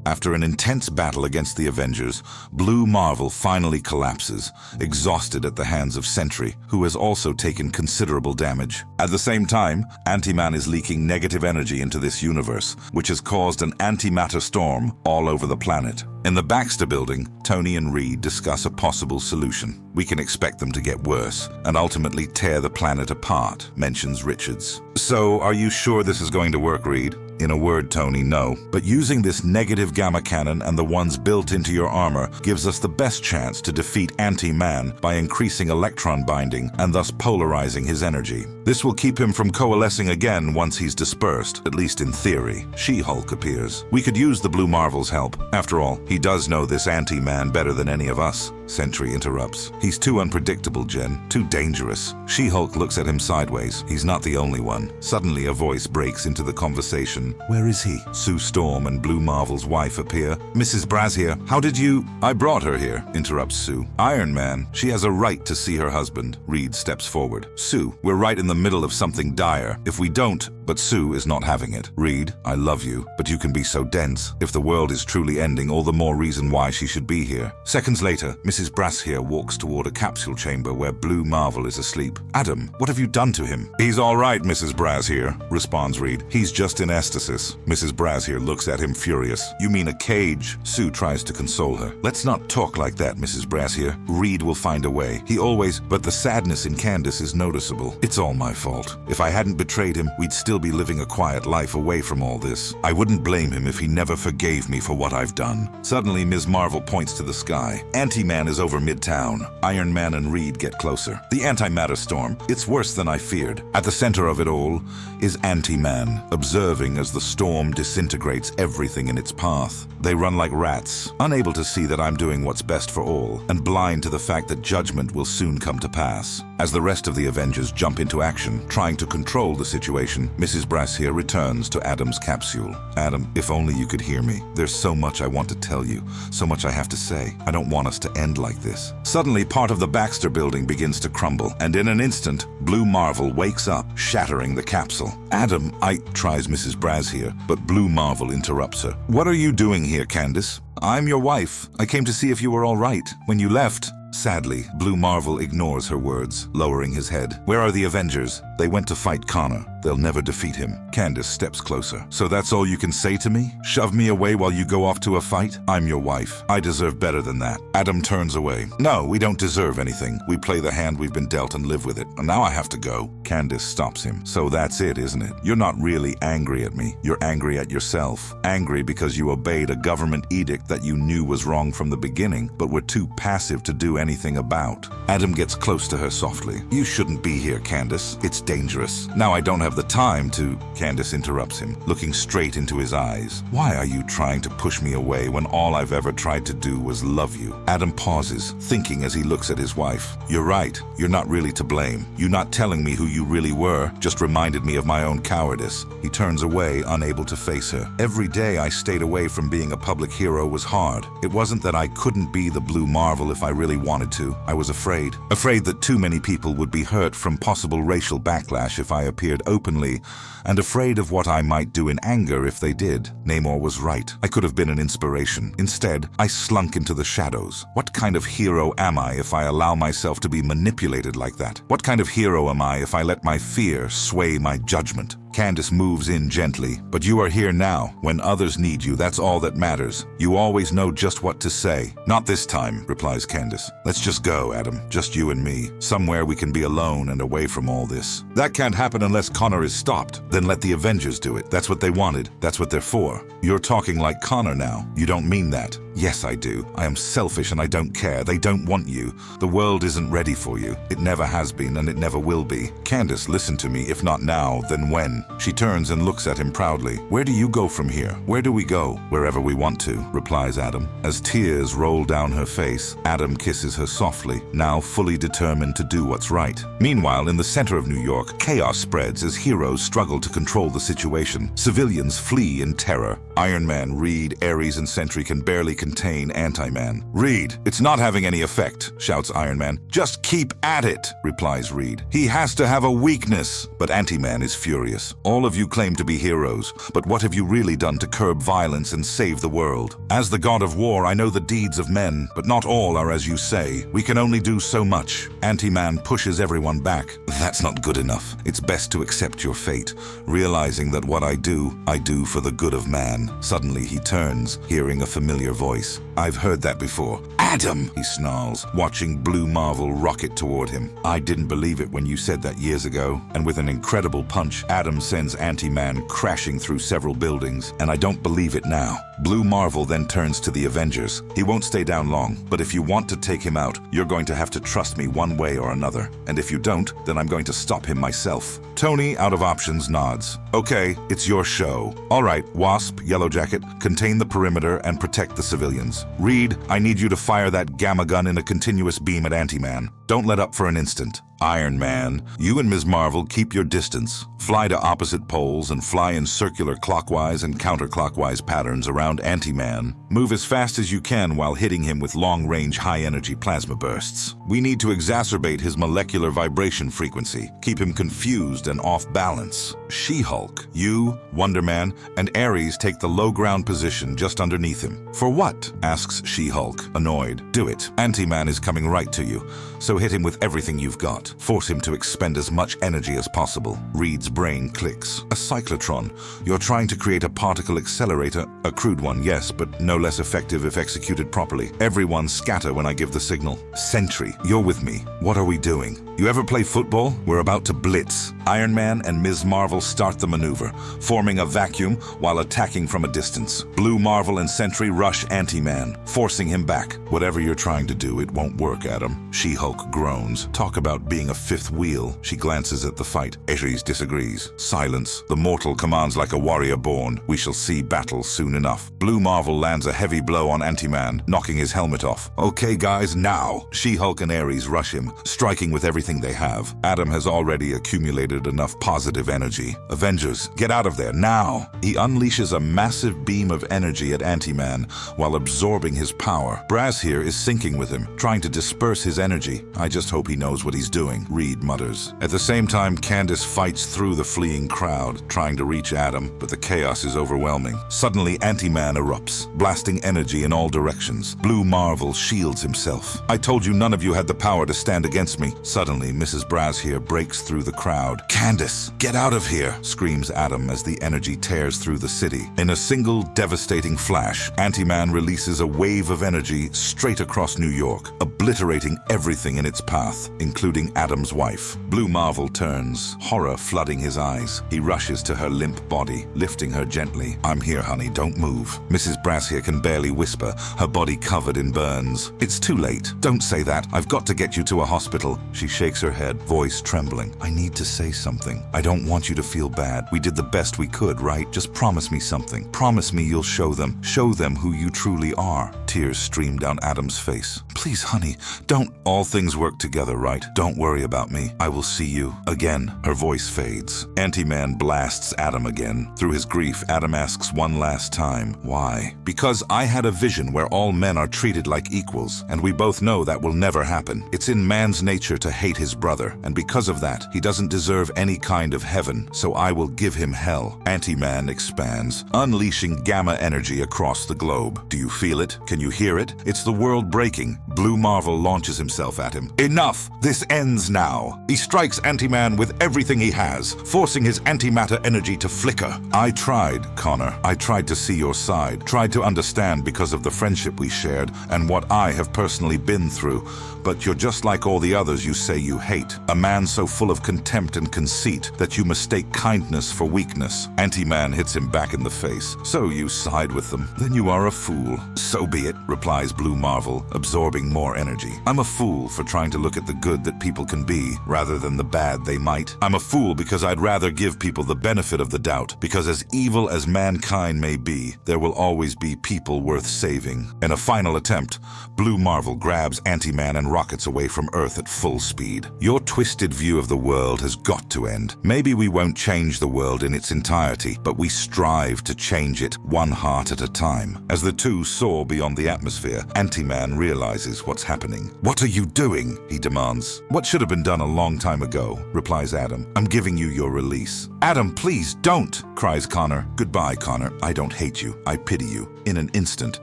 After an intense battle against the Avengers, Blue Marvel finally collapses, exhausted at the hands of Sentry, who has also taken considerable damage. At the same time, Anti-Man is leaking negative energy into this universe, which has caused an antimatter storm all over the planet. In the Baxter building, Tony and Reed discuss a possible solution. We can expect them to get worse and ultimately tear the planet apart, mentions Richards. So, are you sure this is going to work, Reed? In a word, Tony, no. But using this negative gamma cannon and the ones built into your armor gives us the best chance to defeat Anti-Man by increasing electron binding and thus polarizing his energy. This will keep him from coalescing again once he's dispersed, at least in theory. She-Hulk appears. We could use the Blue Marvel's help. After all, he does know this Anti-Man better than any of us. Sentry interrupts. He's too unpredictable, Jen. Too dangerous. She-Hulk looks at him sideways. He's not the only one. Suddenly, a voice breaks into the conversation. Where is he? Sue Storm and Blue Marvel's wife appear. Mrs. Brazier, how did you... I brought her here, interrupts Sue. Iron Man, she has a right to see her husband. Reed steps forward. Sue, we're right in the middle of something dire. If we don't... But Sue is not having it. Reed, I love you, but you can be so dense. If the world is truly ending, all the more reason why she should be here. Seconds later, Mrs. Brazier walks toward a capsule chamber where Blue Marvel is asleep. Adam, what have you done to him? He's all right, Mrs. Brazier, responds Reed. He's just in estasis. Mrs. Brazier looks at him furious. You mean a cage? Sue tries to console her. Let's not talk like that, Mrs. Brazier. Reed will find a way. He always... But the sadness in Candace is noticeable. It's all my fault. If I hadn't betrayed him, we'd still be living a quiet life away from all this. I wouldn't blame him if he never forgave me for what I've done. Suddenly, Ms. Marvel points to the sky. Anti-Man is over Midtown. Iron Man and Reed get closer. The antimatter storm. It's worse than I feared. At the center of it all is Anti-Man, observing as the storm disintegrates everything in its path. They run like rats, unable to see that I'm doing what's best for all, and blind to the fact that judgment will soon come to pass. As the rest of the Avengers jump into action, trying to control the situation, Mrs. Brazier returns to Adam's capsule. Adam, if only you could hear me. There's so much I want to tell you, so much I have to say. I don't want us to end like this. Suddenly, part of the Baxter building begins to crumble, and in an instant, Blue Marvel wakes up, shattering the capsule. Adam, tries Mrs. Brazier, but Blue Marvel interrupts her. What are you doing here, Candace? I'm your wife. I came to see if you were all right. When you left... Sadly, Blue Marvel ignores her words, lowering his head. Where are the Avengers? They went to fight Connor. They'll never defeat him. Candace steps closer. So that's all you can say to me? Shove me away while you go off to a fight? I'm your wife. I deserve better than that. Adam turns away. No, we don't deserve anything. We play the hand we've been dealt and live with it. And now I have to go. Candace stops him. So that's it, isn't it? You're not really angry at me. You're angry at yourself. Angry because you obeyed a government edict that you knew was wrong from the beginning, but were too passive to do anything about. Adam gets close to her softly. You shouldn't be here, Candace. It's dangerous. Now I don't have the time to... Candace interrupts him, looking straight into his eyes. Why are you trying to push me away when all I've ever tried to do was love you? Adam pauses, thinking as he looks at his wife. You're right. You're not really to blame. You not telling me who you really were just reminded me of my own cowardice. He turns away, unable to face her. Every day I stayed away from being a public hero was hard. It wasn't that I couldn't be the Blue Marvel if I really wanted to. I was afraid. Afraid that too many people would be hurt from possible racial backlash if I appeared openly, and afraid of what I might do in anger if they did. Namor was right. I could have been an inspiration. Instead, I slunk into the shadows. What kind of hero am I if I allow myself to be manipulated like that? What kind of hero am I if I let my fear sway my judgment? Candace moves in gently. But you are here now. When others need you, that's all that matters. You always know just what to say. Not this time, replies Candace. Let's just go, Adam. Just you and me. Somewhere we can be alone and away from all this. That can't happen unless Connor is stopped. Then let the Avengers do it. That's what they wanted. That's what they're for. You're talking like Connor now. You don't mean that. Yes, I do. I am selfish and I don't care. They don't want you. The world isn't ready for you. It never has been and it never will be. Candace, listen to me. If not now, then when? She turns and looks at him proudly. Where do you go from here? Where do we go? Wherever we want to, replies Adam. As tears roll down her face, Adam kisses her softly, now fully determined to do what's right. Meanwhile, in the center of New York, chaos spreads as heroes struggle to control the situation. Civilians flee in terror. Iron Man, Reed, Ares, and Sentry can barely contain contain Anti-Man. "Reed, it's not having any effect," shouts Iron Man. "Just keep at it," replies Reed. "He has to have a weakness." But Anti-Man is furious. "All of you claim to be heroes, but what have you really done to curb violence and save the world? As the god of war, I know the deeds of men, but not all are as you say. We can only do so much." Anti-Man pushes everyone back. "That's not good enough. It's best to accept your fate, realizing that what I do for the good of man." Suddenly he turns, hearing a familiar voice. "I've heard that before." "Adam!" he snarls, watching Blue Marvel rocket toward him. "I didn't believe it when you said that years ago." And with an incredible punch, Adam sends Anti-Man crashing through several buildings, and I don't believe it now. Blue Marvel then turns to the Avengers. "He won't stay down long, but if you want to take him out, you're going to have to trust me one way or another. And if you don't, then I'm going to stop him myself." Tony, out of options, nods. "Okay, it's your show. All right, Wasp, Yellow Jacket, contain the perimeter and protect the civilians. Reed, I need you to fire that gamma gun in a continuous beam at Anti-Man. Don't let up for an instant. Iron Man, you and Ms. Marvel keep your distance. Fly to opposite poles and fly in circular clockwise and counterclockwise patterns around Anti-Man. Move as fast as you can while hitting him with long-range high-energy plasma bursts. We need to exacerbate his molecular vibration frequency, keep him confused and off balance. She-Hulk, you, Wonder Man, and Ares take the low-ground position just underneath him." "For what?" asks She-Hulk, annoyed. "Do it. Anti-Man is coming right to you, so hit him with everything you've got. Force him to expend as much energy as possible." Reed's brain clicks. "A cyclotron. You're trying to create a particle accelerator. A crude one, yes, but no less effective if executed properly. Everyone scatter when I give the signal." "Sentry, you're with me. What are we doing? You ever play football? We're about to blitz." Iron Man and Ms. Marvel start the maneuver, forming a vacuum while attacking from a distance. Blue Marvel and Sentry rush Anti-Man, forcing him back. "Whatever you're trying to do, it won't work, Adam." She-Hulk groans. "Talk about being a fifth wheel." She glances at the fight. Ares disagrees. "Silence. The mortal commands like a warrior born. We shall see battle soon enough." Blue Marvel lands a heavy blow on Anti-Man, knocking his helmet off. "Okay, guys, now." She-Hulk and Ares rush him, striking with everything they have. Adam has already accumulated enough positive energy. "Avengers, get out of there, now!" He unleashes a massive beam of energy at Anti-Man while absorbing his power. Brass here is syncing with him, trying to disperse his energy. "I just hope he knows what he's doing," Reed mutters. At the same time, Candace fights through the fleeing crowd, trying to reach Adam, but the chaos is overwhelming. Suddenly, Anti-Man erupts, blasting energy in all directions. Blue Marvel shields himself. "I told you none of you had the power to stand against me." Suddenly, Mrs. Brass here breaks through the crowd. "Candace, get out of here!" screams Adam as the energy tears through the city. In a single devastating flash, Anti-Man releases a wave of energy straight across New York, obliterating everything in its path, including Adam's wife. Blue Marvel turns, horror flooding his eyes. He rushes to her limp body, lifting her gently. "I'm here, honey, don't move." Mrs. Brass here can barely whisper, her body covered in burns. "It's too late. Don't say that. I've got to get you to a hospital." She shakes her head, voice trembling. "I need to say something. I don't want you to feel bad. We did the best we could, right? Just promise me something. Promise me you'll show them who you truly are." Tears stream down Adam's face. "Please, honey, don't." "All things work together, right? Don't worry about me. I will see you again." Her voice fades. Anti-Man blasts Adam again. Through his grief, Adam asks one last time, "Why?" "Because I had a vision where all men are treated like equals, and we both know that will never happen. It's in man's nature to hate his brother, and because of that, he doesn't deserve any kind of heaven, so I will give him hell." Anti-Man expands, unleashing gamma energy across the globe. "Do you feel it? Can you hear it? It's the world breaking." Blue Marvel launches himself at him. "Enough! This ends now." He strikes Anti-Man with everything he has, forcing his antimatter energy to flicker. "I tried, Connor. I tried to see your side, tried to understand because of the friendship we shared and what I have personally been through. But you're just like all the others you say you hate. A man so full of contempt and conceit that you mistake kindness for weakness." Anti-Man hits him back in the face. "So you side with them? Then you are a fool." "So be it," replies Blue Marvel, absorbing having more energy. I'm a fool for trying to look at the good that people can be rather than the bad they might. I'm a fool because I'd rather give people the benefit of the doubt, because as evil as mankind may be, there will always be people worth saving. In a final attempt, Blue Marvel grabs Ant-Man and rockets away from Earth at full speed. Your twisted view of the world has got to end. Maybe we won't change the world in its entirety, but we strive to change it one heart at a time. As the two soar beyond the atmosphere, Ant-Man realizes what's happening. "What are you doing?" he demands. "What should have been done a long time ago," replies Adam. "I'm giving you your release." "Adam, please don't!" cries Connor. "Goodbye, Connor. I don't hate you. I pity you." In an instant,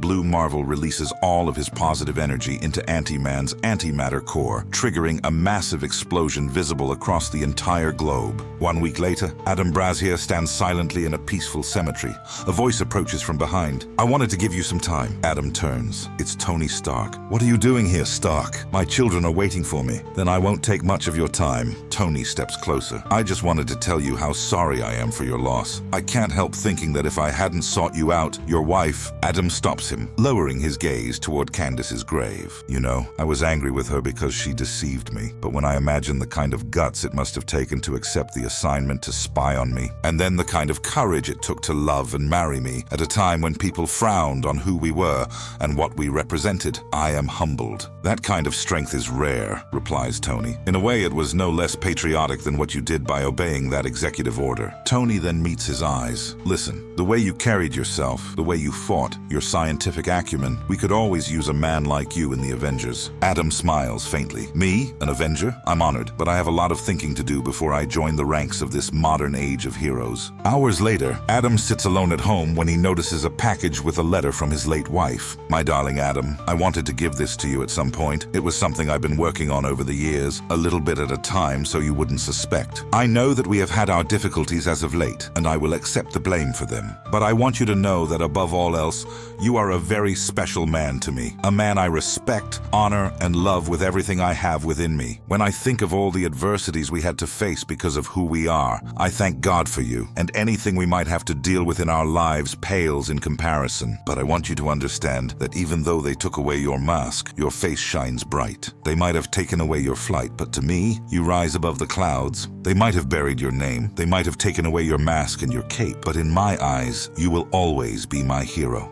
Blue Marvel releases all of his positive energy into Ant-Man's antimatter core, triggering a massive explosion visible across the entire globe. 1 week later, Adam Brazier stands silently in a peaceful cemetery. A voice approaches from behind. "I wanted to give you some time." Adam turns. It's Tony Stark. "What are you doing here, Stark?" "My children are waiting for me." "Then I won't take much of your time." Tony steps closer. "I just wanted to tell you how sorry I am for your loss. I can't help thinking that if I hadn't sought you out, your wife—" Adam stops him, lowering his gaze toward Candace's grave. "You know, I was angry with her because she deceived me, but when I imagine the kind of guts it must have taken to accept the assignment to spy on me, and then the kind of courage it took to love and marry me at a time when people frowned on who we were and what we represented, I am humbled." "That kind of strength is rare," replies Tony. "In a way, it was no less patriotic than what you did by obeying that executive order." Tony then meets his eyes. "Listen, the way you carried yourself, the way you fought, your scientific acumen, we could always use a man like you in the Avengers." Adam smiles faintly. "Me? An Avenger? I'm honored, but I have a lot of thinking to do before I join the ranks of this modern age of heroes." Hours later, Adam sits alone at home when he notices a package with a letter from his late wife. "My darling Adam, I wanted to give this to you at some point. It was something I've been working on over the years, a little bit at a time so you wouldn't suspect. I know that we have had our difficulties as of late, and I will accept the blame for them. But I want you to know that above all else, you are a very special man to me. A man I respect, honor, and love with everything I have within me. When I think of all the adversities we had to face because of who we are, I thank God for you, and anything we might have to deal with in our lives pales in comparison. But I want you to understand that even though they took away your mask, your face shines bright. They might have taken away your flight, but to me, you rise above the clouds. They might have buried your name, they might have taken away your mask and your cape, but in my eyes, you will always be my hero."